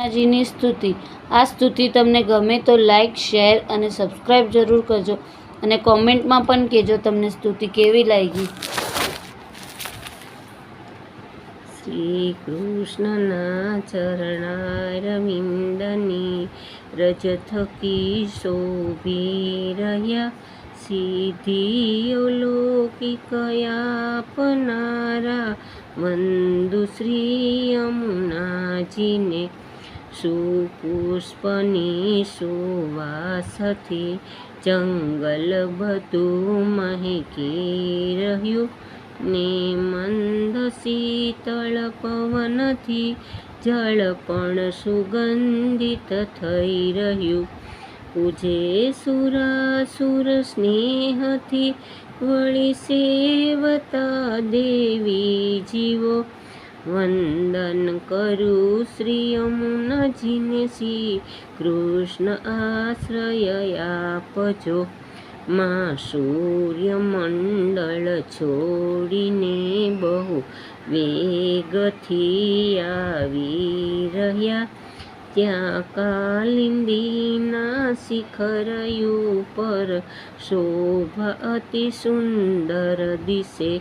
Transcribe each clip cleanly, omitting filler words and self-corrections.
કૃષ્ણજીની સ્તુતિ. આ સ્તુતિ તમને ગમે તો લાઈક, શેર અને સબસ્ક્રાઈબ જરૂર કરજો અને કોમેન્ટમાં પણ કહેજો તમને સ્તુતિ કેવી લાગી. શ્રી કૃષ્ણના ચરણારવિંદની રજ થકી શોભી રહ્યા, સિદ્ધિઓ લૌકિક આપનારા વંદુ શ્રી યમુનાજીને. સુપુષ્પની સુવાસથી જંગલ બધું મહેકી રહ્યું ને મંદ શીતળ પવનથી જળ પણ સુગંધિત થઈ રહ્યું. પૂજે સુરાસુર સ્નેહથી વળી સેવતા દેવી જીવો. વંદન કરું શ્રી યમુનાજીને, શ્રી કૃષ્ણ આશ્રય આપજો. માં સૂર્યમંડળ છોડીને બહુ વેગથી આવી રહ્યા, ત્યાં કાલિંદીના શિખર ઉપર શોભા અતિ સુંદર દિશે.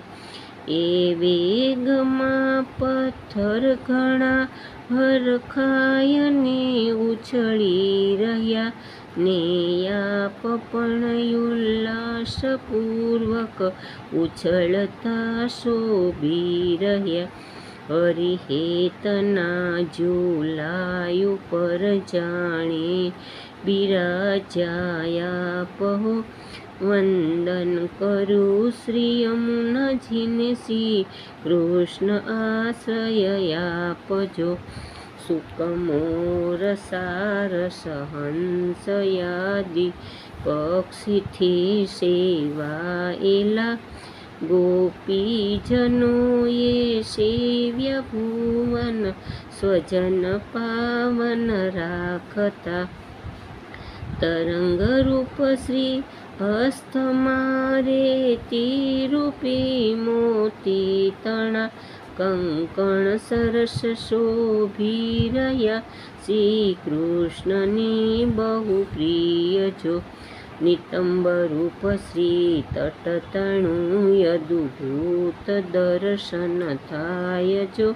એ વેગમાં પથ્થર ઘણા હરખાયને ઉછળી રહ્યા ને યાપ પણ ઉલ્લાસપૂર્વક ઉછળતા શોભી રહ્યા. હરિહેતના ઝૂલા ઉપર જાણે બિરાજાયા પહો. વંદન કરું શ્રી યમુનાજીને, શ્રી કૃષ્ણ આશ્રય આપજો. સુકમોર સારસ હંસયાદિ પક્ષીથી સેવાયેલા ગોપીજનોએ સેવ્ય ભુવન સ્વજન પાવન રાખતા. તરંગ રૂપ શ્રી હસ્તમારે તીરૂપે મોતી તણા કંકણ સરસ શોભી રહ્યા, શ્રી કૃષ્ણની બહુ પ્રિય જો. નિતંબ રૂપ શ્રી તટતણું અદભુત દર્શન થાય જો.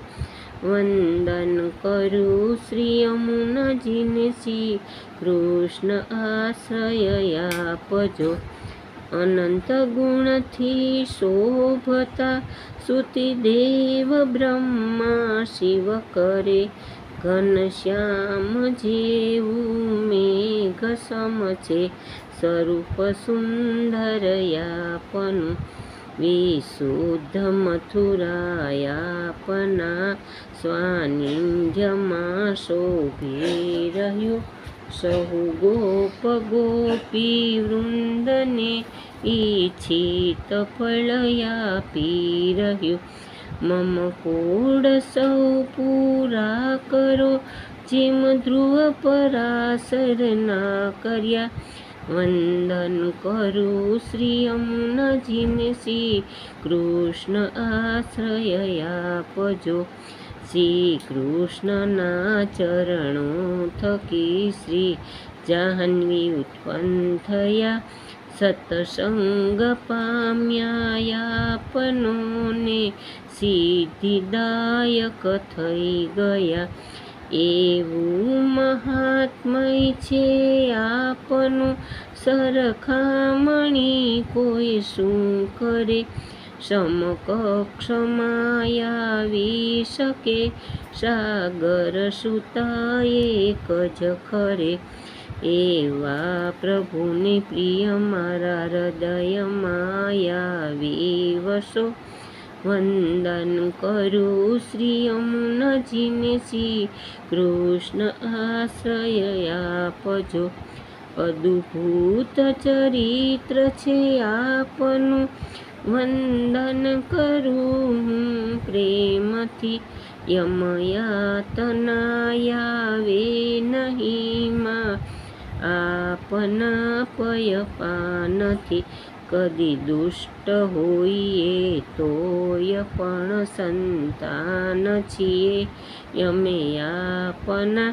વંદન કરું શ્રી યમુનાજીને, શ્રી કૃષ્ણ આશ્રય આપજો. અનંત ગુણથી શોભતા સુતિદેવ બ્રહ્મા શિવ કરે, ઘનશ્યામ જેવું મેઘ સમ છે સ્વરૂપ સુંદર યાપનું. વિશુદ્ધ મથુરાયાપના સ્વાનિધ્યમાં શોભી રહ્યું. સહુ ગોપ ગોપી વૃંદને ઈચ્છિત ફળ આપી રહ્યું. મમ કુળ સૌ પૂરા કરો, જેમ ધ્રુવ પરાશર ના કર્યા. વંદન કરું શ્રી યમુનાજીને, શ્રી કૃષ્ણ આશ્રય આપજો. શ્રી કૃષ્ણના ચરણો થકી શ્રી જાહ્નવી ઉત્પન્ન થયા. સત્સંગ પામ્યા આપનોને સિદ્ધિદાયક થઈ ગયા. એવું મહાત્મય છે આપનું, સરખામણી કોઈ શું કરે. સમકક્ષમાં આવી શકે સાગર સુતા એક જ ખરે. એવા પ્રભુને પ્રિય મારા હૃદયમાં આવી વસો. વંદન કરું શ્રી યમુનાજીને, શ્રી કૃષ્ણ આશ્રય આપજો. અદભુત ચરિત્ર છે આપનું, વંદન કરું પ્રેમથી. યમયાતના આવે નહીં માં આપના પયપાનથી. કદી દુષ્ટ હોઈએ તોય પણ સંતાન છીએ અમે આપના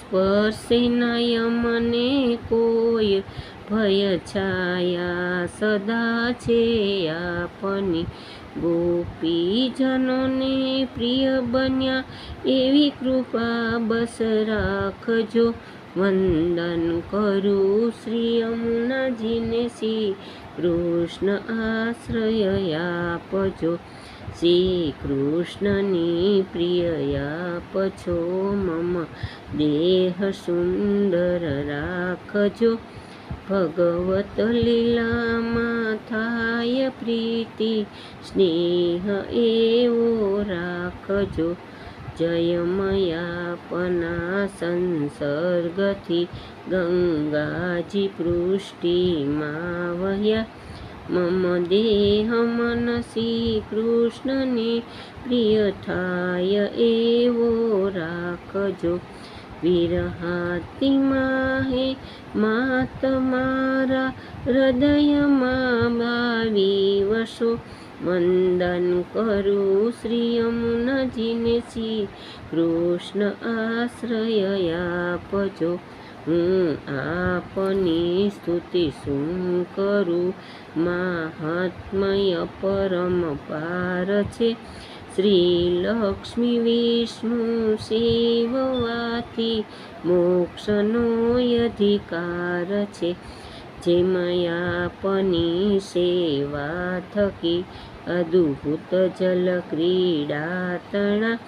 સ્પર્શે નયમને કોઈ, ભય છાયા સદા છે આપની. ગોપીજનોને પ્રિય બન્યા એવી કૃપા બસ રાખજો. વંદન કરું શ્રી યમુનાજીને, શ્રી કૃષ્ણ આશ્રય આપજો. શ્રી કૃષ્ણની પ્રિય આપજો, મમ દેહ સુંદર રાખજો. ભગવત લીલામાં થાય પ્રીતિ, સ્નેહ એવો રાખજો. જયમયાપના સંસર્ગથી ગંગાજી પૃષ્ટિમાં વહ્યા. મમ દેહ મન શ્રી કૃષ્ણને પ્રિય થાય એવો રાખજો. વિરહાતિમાં હે માત મારા, હૃદયમાં આવી વસો. વંદન કરું શ્રી યમુનાજીને, શ્રી કૃષ્ણ આશ્રય આપજો. હું આપની સ્તુતિ શું કરું, મહાત્મય પરમ પાર છે. શ્રી લક્ષ્મી વિષ્ણુ સેવવાથી મોક્ષનો અધિકાર છે. જેમયાપની સેવા થકી અદ્ભુત જલ ક્રીડા તણા,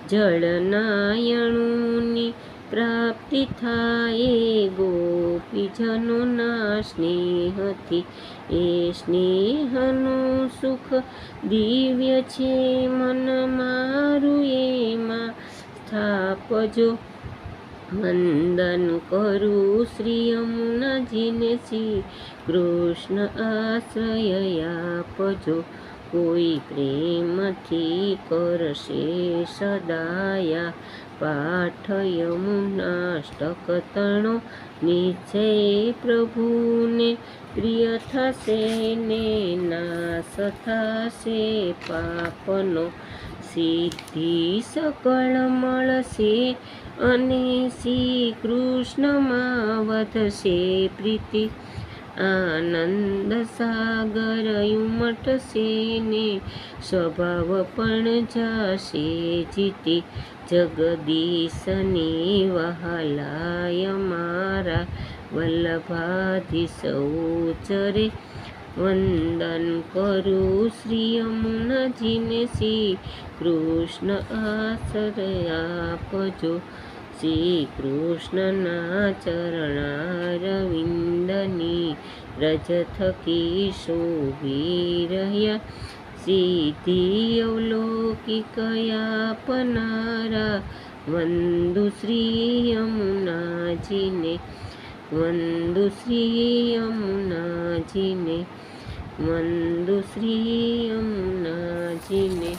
જળનાયણોની પ્રાપ્તિ થાય ગોપીજનોના સ્નેહથી. એ સ્નેહનું સુખ દિવ્ય છે, મન મારું એમાં સ્થાપજો. વંદન કરું શ્રી યમુનાજીને, શ્રી કૃષ્ણ આશ્રય આપજો. કોઈ પ્રેમથી કરશે સદાયા પાઠ યમુનાષ્ટક તણો, નિશ્ચય પ્રભુને પ્રિય થશે ને નાશ થશે પાપનો. સિદ્ધિ સકળ મળશે અને શ્રી કૃષ્ણમાં વધશે પ્રીતિ. આનંદ સાગર ઉમટશે ને સ્વભાવ પણ જશે જીતી. જગદીશને વહાલાય મારા, વલ્લભાધીશ ઉચરે. વંદન કરું શ્રી યમુનાજીને, શ્રી કૃષ્ણ આશ્રય આપજો. શ્રી કૃષ્ણના ચરણારવિંદની રજ થકી શોભી રહ્યા. સિદ્ધિ અવલોકિક આપનારા, વંદુ શ્રી યમુનાજીને. વંદુ શ્રી યમુનાજીને. વંદુ શ્રી યમુનાજીને.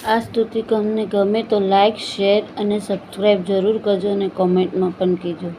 આ સ્તુતિ તમને ગમે તો લાઈક, શેર અને સબસ્ક્રાઈબ જરૂર કરજો અને કોમેન્ટમાં પણ કહેજો.